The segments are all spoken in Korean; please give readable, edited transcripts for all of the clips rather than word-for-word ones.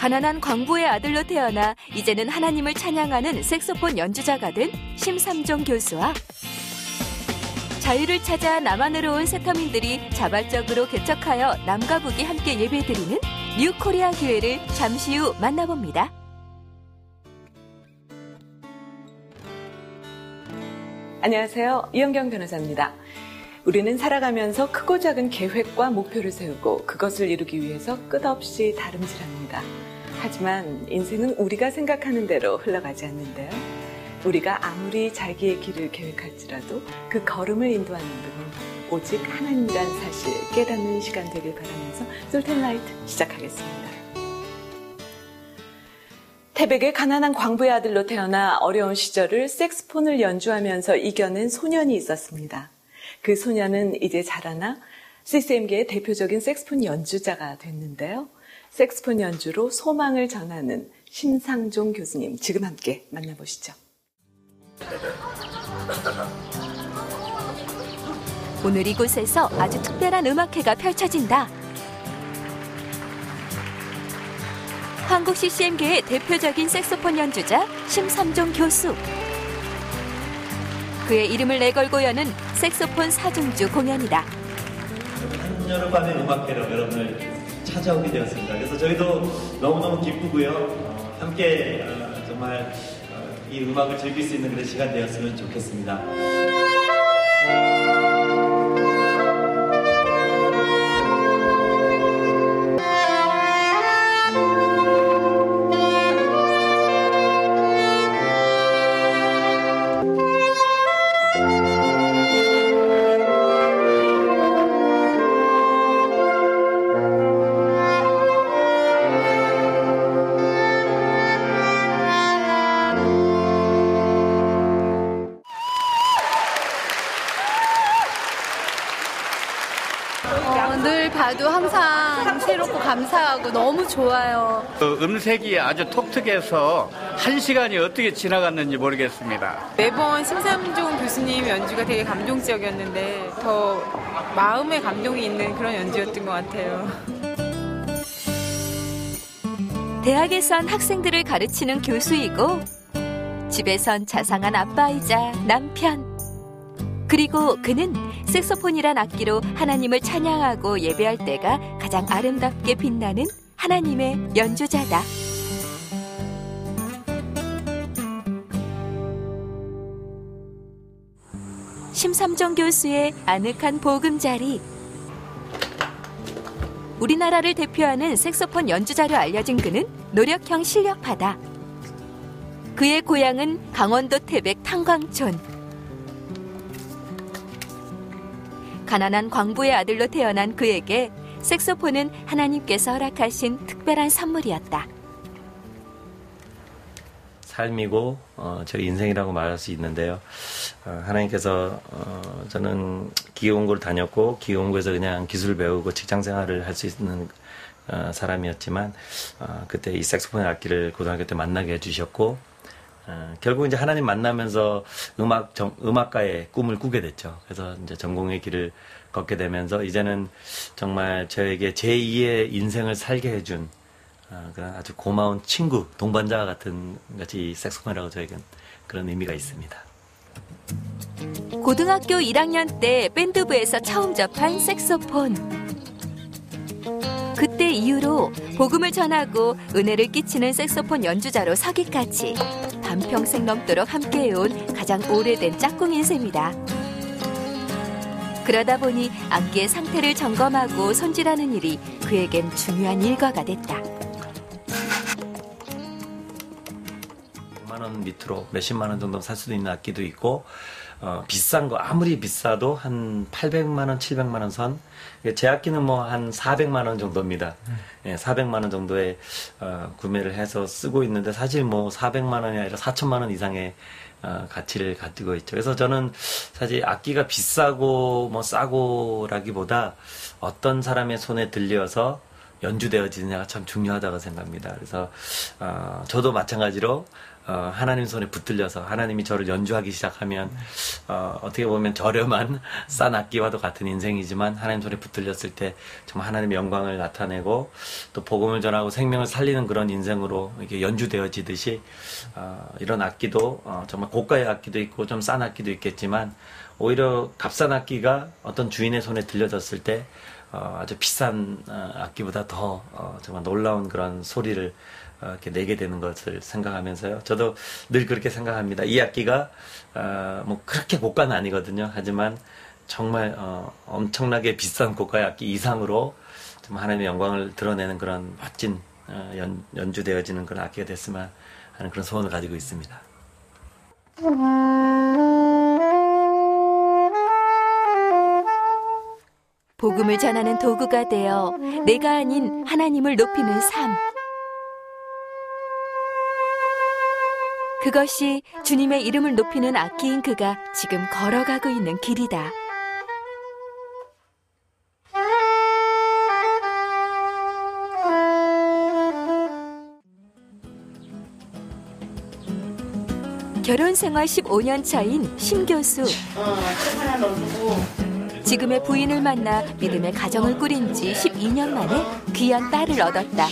가난한 광부의 아들로 태어나 이제는 하나님을 찬양하는 색소폰 연주자가 된 심삼종 교수와 자유를 찾아 남한으로 온 세터민들이 자발적으로 개척하여 남과 북이 함께 예배드리는 뉴코리아 교회를 잠시 후 만나봅니다. 안녕하세요. 이현경 변호사입니다. 우리는 살아가면서 크고 작은 계획과 목표를 세우고 그것을 이루기 위해서 끝없이 다름질합니다. 하지만 인생은 우리가 생각하는 대로 흘러가지 않는데요. 우리가 아무리 자기의 길을 계획할지라도 그 걸음을 인도하는 분은 오직 하나님이란 사실 깨닫는 시간 되길 바라면서 솔텐라이트 시작하겠습니다. 태백의 가난한 광부의 아들로 태어나 어려운 시절을 색스폰을 연주하면서 이겨낸 소년이 있었습니다. 그 소년은 이제 자라나 CCM계의 대표적인 색스폰 연주자가 됐는데요. 색스폰 연주로 소망을 전하는 심상종 교수님, 지금 함께 만나보시죠. 오늘 이곳에서 아주 특별한 음악회가 펼쳐진다. 한국 CCM계의 대표적인 색소폰 연주자 심삼종 교수. 그의 이름을 내걸고 여는 색소폰 사중주 공연이다. 한여름밤의 음악회로 여러분을 찾아오게 되었습니다. 그래서 저희도 너무너무 기쁘고요. 함께 정말 이 음악을 즐길 수 있는 그런 시간 되었으면 좋겠습니다. 늘 봐도 항상 새롭고 감사하고 너무 좋아요. 음색이 아주 독특해서 한 시간이 어떻게 지나갔는지 모르겠습니다. 매번 심삼종 교수님 연주가 되게 감동적이었는데 더 마음에 감동이 있는 그런 연주였던 것 같아요. 대학에선 학생들을 가르치는 교수이고 집에선 자상한 아빠이자 남편. 그리고 그는 색소폰이란 악기로 하나님을 찬양하고 예배할 때가 가장 아름답게 빛나는 하나님의 연주자다. 심삼종 교수의 아늑한 보금자리. 우리나라를 대표하는 색소폰 연주자로 알려진 그는 노력형 실력파다. 그의 고향은 강원도 태백 탄광촌. 가난한 광부의 아들로 태어난 그에게 색소폰은 하나님께서 허락하신 특별한 선물이었다. 삶이고 저희 인생이라고 말할 수 있는데요. 하나님께서 저는 기계공고를 다녔고 기계공고에서 그냥 기술 배우고 직장생활을 할 수 있는 사람이었지만 그때 이 색소폰 악기를 고등학교 때 만나게 해주셨고 결국 이제 하나님 만나면서 음악가의 꿈을 꾸게 됐죠. 그래서 이제 전공의 길을 걷게 되면서 이제는 정말 저에게 제2의 인생을 살게 해준 그런 아주 고마운 친구, 동반자 같은 같이 색소폰이라고 저에겐 그런 의미가 있습니다. 고등학교 1학년 때 밴드부에서 처음 접한 색소폰. 그때 이후로 복음을 전하고 은혜를 끼치는 색소폰 연주자로 서기까지 반평생 넘도록 함께해온 가장 오래된 짝꿍인 셈이다. 그러다 보니 악기의 상태를 점검하고 손질하는 일이 그에겐 중요한 일과가 됐다. 100만 원 밑으로 몇십만 원 정도 살 수도 있는 악기도 있고 비싼 거 아무리 비싸도 한 800만 원, 700만 원 선. 제 악기는 뭐 한 400만 원 정도입니다. 400만 원 정도에 구매를 해서 쓰고 있는데 사실 뭐 400만 원이 아니라 4천만 원 이상의 가치를 가지고 있죠. 그래서 저는 사실 악기가 비싸고 뭐 싸고라기보다 어떤 사람의 손에 들려서 연주되어지느냐가 참 중요하다고 생각합니다. 그래서 저도 마찬가지로 하나님 손에 붙들려서 하나님이 저를 연주하기 시작하면 어떻게 보면 저렴한 싼 악기와도 같은 인생이지만 하나님 손에 붙들렸을 때 정말 하나님의 영광을 나타내고 또 복음을 전하고 생명을 살리는 그런 인생으로 이렇게 연주되어지듯이 이런 악기도 정말 고가의 악기도 있고 좀 싼 악기도 있겠지만 오히려 값싼 악기가 어떤 주인의 손에 들려졌을 때 아주 비싼 악기보다 더 정말 놀라운 그런 소리를 이렇게 내게 되는 것을 생각하면서요. 저도 늘 그렇게 생각합니다. 이 악기가 뭐 그렇게 고가는 아니거든요. 하지만 정말 엄청나게 비싼 고가의 악기 이상으로 좀 하나님의 영광을 드러내는 그런 멋진 연주되어지는 그런 악기가 됐으면 하는 그런 소원을 가지고 있습니다. 복음을 전하는 도구가 되어 내가 아닌 하나님을 높이는 삶. 그것이 주님의 이름을 높이는 악기인 그가 지금 걸어가고 있는 길이다. 결혼 생활 15년 차인 심 교수. 지금의 부인을 만나 믿음의 가정을 꾸린 지 12년 만에 귀한 딸을 얻었다.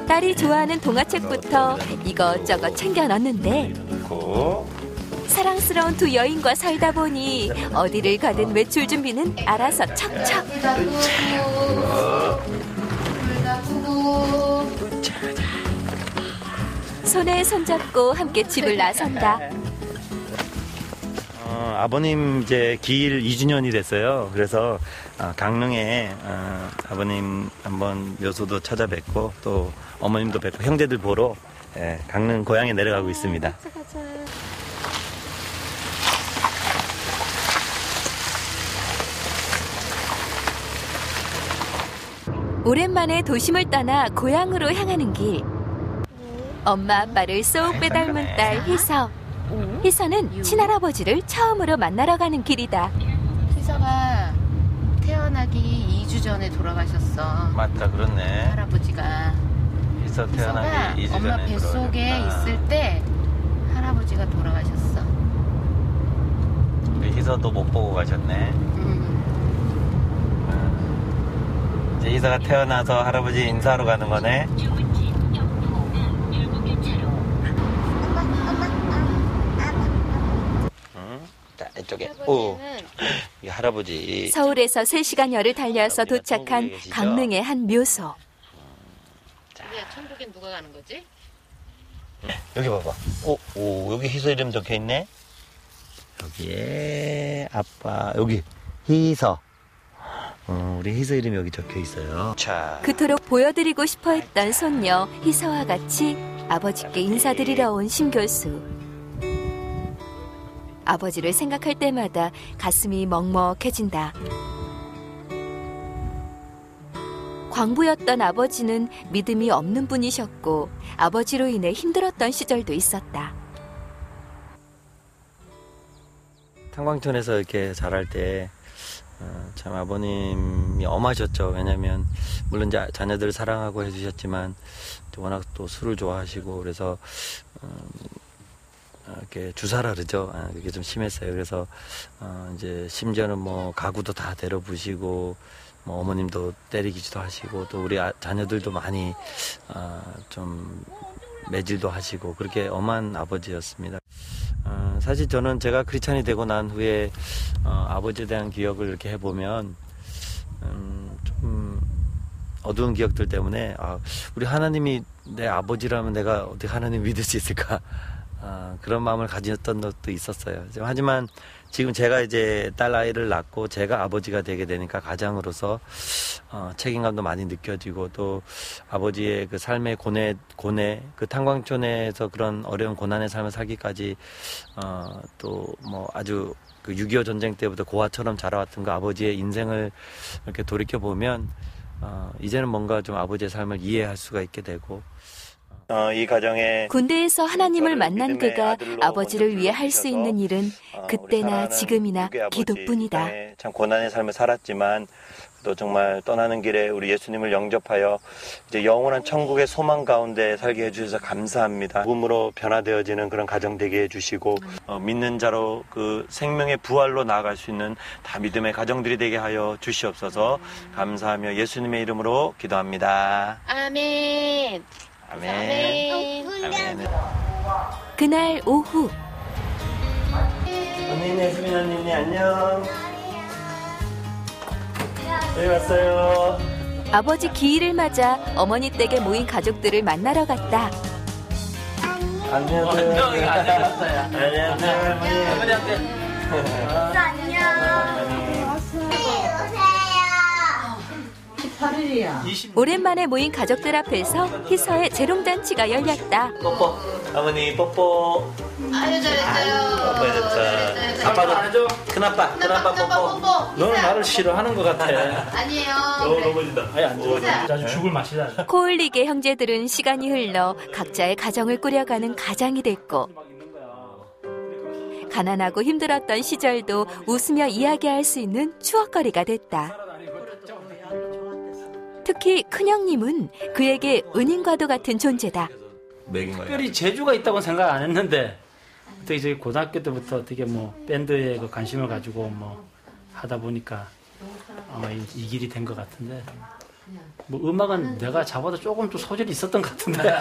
딸이 좋아하는 동화책부터 이것저것 챙겨 넣는데 사랑스러운 두 여인과 살다 보니 어디를 가든 외출 준비는 알아서 척척. 손에 손잡고 함께 집을 나선다. 아버님 이제 기일 2주년이 됐어요. 그래서 강릉에 아버님 한번 묘소도 찾아뵙고 또 어머님도 뵙고 형제들 보러 강릉 고향에 내려가고 있습니다. 오랜만에 도심을 떠나 고향으로 향하는 길. 엄마 아빠를 쏙 빼닮은 딸 희서. 희서는 친할아버지를 처음으로 만나러 가는 길이다. 희서가 태어나기 2주 전에 돌아가셨어. 맞다, 그렇네. 할아버지가. 희서 태어나기 2주 전에 엄마 뱃속에 있을 때 할아버지가 돌아가셨어. 희서도 못 보고 가셨네. 이제 희서가 태어나서 할아버지 인사하러 가는 거네. 이쪽에 이 할아버지. 서울에서 3시간여를 달려서 도착한 강릉의 한 묘소. 우리야 천국엔 누가 가는 거지? 여기 봐봐. 여기 희서 이름 적혀 있네. 여기에 아빠 여기 희서. 우리 희서 이름이 여기 적혀 있어요. 자. 그토록 보여드리고 싶어했던 손녀 희서와 같이 아버지께 인사드리러 온 심 교수. 아버지를 생각할 때마다 가슴이 먹먹해진다. 광부였던 아버지는 믿음이 없는 분이셨고 아버지로 인해 힘들었던 시절도 있었다. 탄광촌에서 이렇게 자랄 때 참 아버님이 엄하셨죠. 왜냐하면 물론 이제 자녀들을 사랑하고 해주셨지만 워낙 또 술을 좋아하시고 그래서 이렇게 주사라 그러죠. 그게 좀 심했어요. 그래서 이제 심지어는 뭐 가구도 다 데려부시고 뭐 어머님도 때리기도 하시고 또 우리 자녀들도 많이 좀 매질도 하시고 그렇게 엄한 아버지였습니다. 사실 저는 제가 크리스찬이 되고 난 후에 아버지에 대한 기억을 이렇게 해보면 좀 어두운 기억들 때문에 우리 하나님이 내 아버지라면 내가 어떻게 하나님 믿을 수 있을까 그런 마음을 가졌던 것도 있었어요. 하지만 지금 제가 이제 딸 아이를 낳고 제가 아버지가 되게 되니까 가장으로서 책임감도 많이 느껴지고 또 아버지의 그 삶의 고뇌 그 탄광촌에서 그런 어려운 고난의 삶을 살기까지 또 뭐 아주 그 6.25 전쟁 때부터 고아처럼 자라왔던 그 아버지의 인생을 이렇게 돌이켜 보면 이제는 뭔가 좀 아버지의 삶을 이해할 수가 있게 되고. 이 가정에 군대에서 하나님을 만난 그가 아버지를 위해 할 수 있는 일은 그때나 지금이나 기도뿐이다. 참 고난의 삶을 살았지만 또 정말 떠나는 길에 우리 예수님을 영접하여 이제 영원한 천국의 소망 가운데 살게 해주셔서 감사합니다. 복음으로 변화되어지는 그런 가정 되게 해주시고 믿는 자로 그 생명의 부활로 나아갈 수 있는 다 믿음의 가정들이 되게 하여 주시옵소서. 감사하며 예수님의 이름으로 기도합니다. 아멘. 아멘. 아멘. 그날 오후 언니네, 수민 언니네, 안녕. 여기 왔어요. 아버지 기일을 맞아 어머니 댁에 모인 가족들을 만나러 갔다. 안녕하세요. 안녕하세요. 안녕하세요. 오랜만에 모인 가족들 앞에서 희서의 재롱잔치가 열렸다. 뽀뽀. 어머니 뽀뽀. 아유 잘했어요. 뽀뽀해줬다. 아빠도 안 해줘? 큰아빠 뽀뽀. 너는 나를 싫어하는 것 같아. 아니에요. 넘어진다. 아니 안 좋아. 아주 죽을 맛이다. 코 흘리게 형제들은 시간이 흘러 각자의 가정을 꾸려가는 가장이 됐고 가난하고 힘들었던 시절도 웃으며 이야기할 수 있는 추억거리가 됐다. 특히 큰형님은 그에게 은인과도 같은 존재다. 특별히 재주가 있다고 생각 안 했는데 어떻게 저희 고등학교 때부터 어떻게 뭐 밴드에 그 관심을 가지고 뭐 하다 보니까 아마 이 길이 된 것 같은데 뭐 음악은 내가 잡아도 조금 좀 소질이 있었던 것 같은데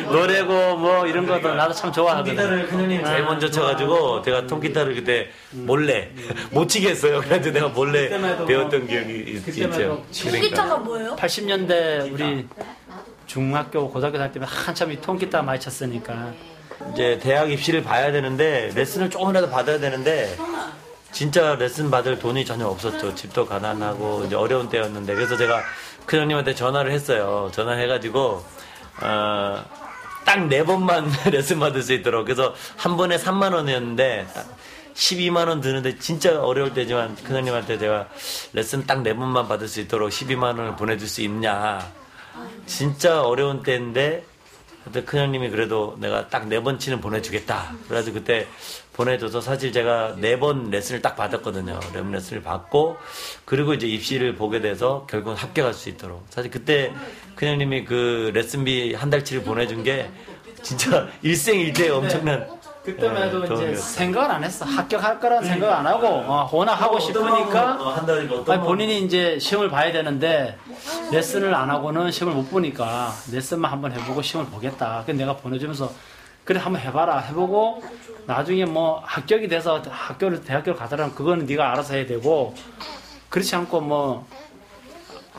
노래고 뭐 이런 것도 나도 참 좋아하거든. 통기타를 큰형님이 제일 먼저 쳐가지고 제가 통기타를 그때 몰래 못 치게 했어요. 그래서 내가 몰래 배웠던 기억이 있죠. 통기타가 뭐예요? 80년대 우리 중학교 고등학교 다닐 때면 한참 이 통기타 많이 쳤으니까 이제 대학 입시를 봐야 되는데 레슨을 조금이라도 받아야 되는데 진짜 레슨 받을 돈이 전혀 없었죠. 집도 가난하고 이제 어려운 때였는데 그래서 제가 큰형님한테 전화를 했어요. 전화해가지고 딱 4번만 레슨 받을 수 있도록. 그래서 한 번에 3만 원이었는데 12만 원 드는데 진짜 어려울 때지만 큰형님한테 제가 레슨 딱 4번만 받을 수 있도록 12만 원을 보내줄 수 있냐. 진짜 어려운 때인데 그때 큰형님이 그래도 내가 딱 4번 치는 보내주겠다. 그래가지고 그때 보내줘서 사실 제가 4번 레슨을 딱 받았거든요. 랩 레슨을 받고 그리고 이제 입시를 보게 돼서 결국은 합격할 수 있도록. 사실 그때 큰형님이 그 레슨비 한 달치를 보내준 게 진짜 일생일대의 엄청난 그때만 해도 이제 생각을 안 했어. 합격할 거라는 생각을 안 하고 워낙 하고 싶으니까 아니, 본인이 이제 시험을 봐야 되는데 레슨을 안 하고는 시험을 못 보니까 레슨만 한번 해보고 시험을 보겠다. 그래서 내가 보내주면서 그래 한번 해봐라 해보고 나중에 뭐 합격이 돼서 대학교를 가더라면 그거는 네가 알아서 해야 되고 그렇지 않고 뭐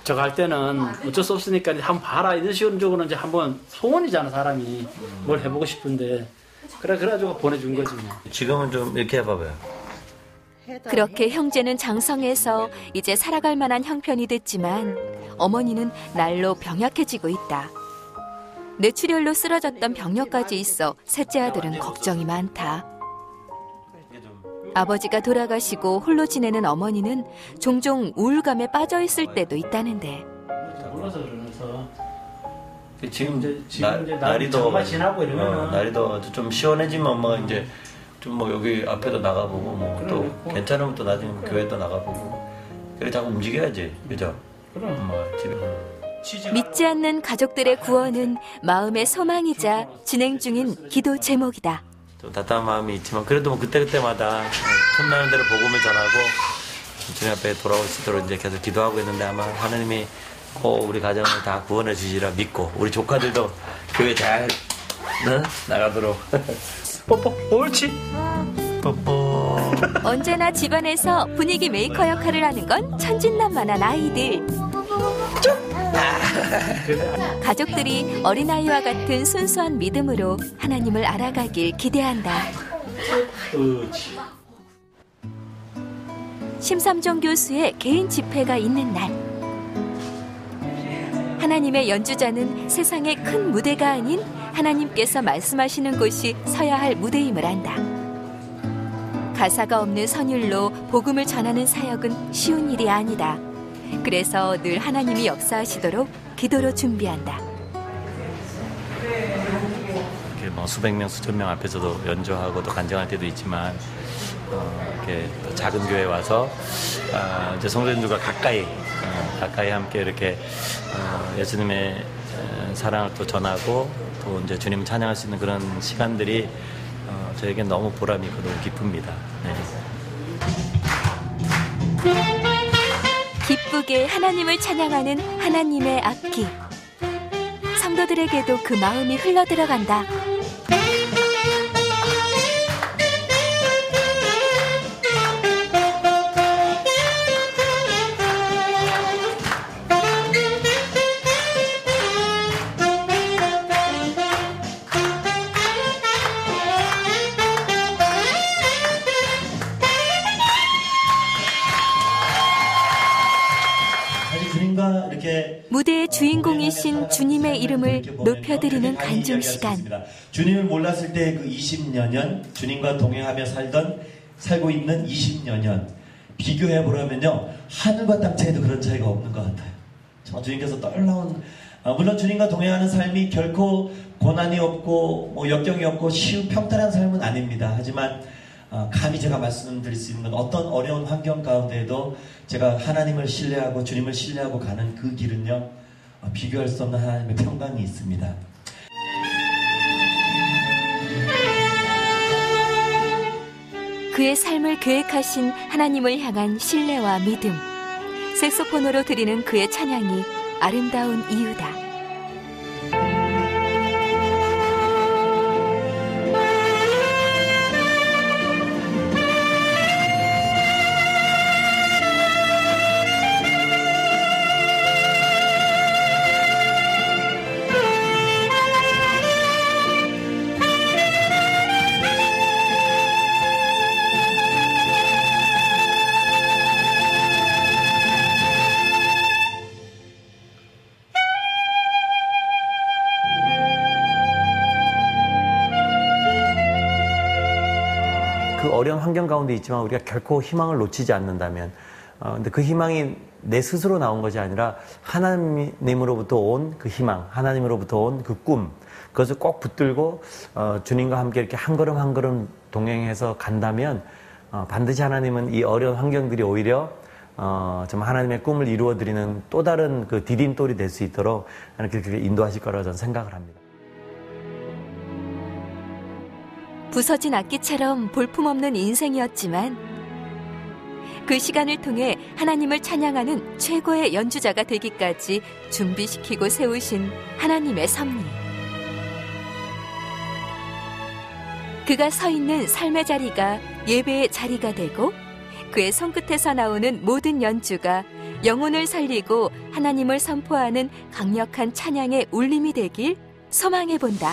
저 갈 때는 어쩔 수 없으니까 한번 봐라 이런 식으로 이제 한번 소원이잖아 사람이 뭘 해보고 싶은데 그래가지고 보내준 거지 뭐. 지금은 좀 이렇게 해봐봐요. 그렇게 형제는 장성해서 이제 살아갈 만한 형편이 됐지만 어머니는 날로 병약해지고 있다. 뇌출혈로 쓰러졌던 병력까지 있어 셋째 아들은 걱정이 많다. 아버지가 돌아가시고 홀로 지내는 어머니는 종종 우울감에 빠져 있을 때도 있다는데. 몰라서 그러면서 지금 이제 날이 정말 지나고 이러면 날이 더워서 좀 시원해지면 엄마가 이제 좀 뭐 여기 앞에도 나가보고 뭐 또 괜찮으면 또 나중에 교회도 나가보고 그래 자꾸 움직여야지. 그죠? 그럼 엄마 집에. 믿지 않는 가족들의 구원은 마음의 소망이자 진행 중인 기도 제목이다. 좀 답답한 마음이 있지만 그래도 뭐 그때그때마다 틈나는 대로 복음을 전하고 주님 앞에 돌아올 수 있도록 이제 계속 기도하고 있는데 아마 하나님이 꼭 우리 가정을 다 구원해 주시리라 믿고 우리 조카들도 교회 잘 나가도록 뽀뽀 옳지 뽀뽀. 언제나 집안에서 분위기 메이커 역할을 하는 건 천진난만한 아이들. 가족들이 어린아이와 같은 순수한 믿음으로 하나님을 알아가길 기대한다. 심삼종 교수의 개인 집회가 있는 날, 하나님의 연주자는 세상의 큰 무대가 아닌 하나님께서 말씀하시는 곳이 서야 할 무대임을 안다. 가사가 없는 선율로 복음을 전하는 사역은 쉬운 일이 아니다. 그래서 늘 하나님이 역사하시도록 기도로 준비한다. 이렇게 뭐 수백 명, 수천 명 앞에서도 연주하고 또 간증할 때도 있지만 이렇게 또 작은 교회에 와서 이제 성도님들과 가까이 함께 이렇게 예수님의 사랑을 또 전하고 또 이제 주님 찬양할 수 있는 그런 시간들이 저에게 너무 보람이 있고 너무 기쁩니다. 네. 기쁘게 하나님을 찬양하는 하나님의 악기. 성도들에게도 그 마음이 흘러들어간다. 무대의 주인공이신 주님의 이름을 높여드리는 간증 시간. 주님을 몰랐을 때 그 20여 년, 주님과 동행하며 살고 있는 20여 년 비교해보라면요, 하늘과 땅 차이도 그런 차이가 없는 것 같아요. 저 주님께서 놀라운, 물론 주님과 동행하는 삶이 결코 고난이 없고 역경이 없고 쉬운 평탄한 삶은 아닙니다. 하지만 감히 제가 말씀드릴 수 있는 건 어떤 어려운 환경 가운데에도 제가 하나님을 신뢰하고 주님을 신뢰하고 가는 그 길은요, 비교할 수 없는 하나님의 평강이 있습니다. 그의 삶을 계획하신 하나님을 향한 신뢰와 믿음, 색소폰으로 드리는 그의 찬양이 아름다운 이유다. 그 어려운 환경 가운데 있지만 우리가 결코 희망을 놓치지 않는다면, 근데 그 희망이 내 스스로 나온 것이 아니라 하나님으로부터 온 그 희망, 하나님으로부터 온 그 꿈, 그것을 꼭 붙들고 주님과 함께 이렇게 한 걸음 한 걸음 동행해서 간다면 반드시 하나님은 이 어려운 환경들이 오히려 정말 하나님의 꿈을 이루어드리는 또 다른 그 디딤돌이 될 수 있도록 이렇게 인도하실 거라고 저는 생각을 합니다. 부서진 악기처럼 볼품없는 인생이었지만 그 시간을 통해 하나님을 찬양하는 최고의 연주자가 되기까지 준비시키고 세우신 하나님의 섭리. 그가 서 있는 삶의 자리가 예배의 자리가 되고 그의 손끝에서 나오는 모든 연주가 영혼을 살리고 하나님을 선포하는 강력한 찬양의 울림이 되길 소망해 본다.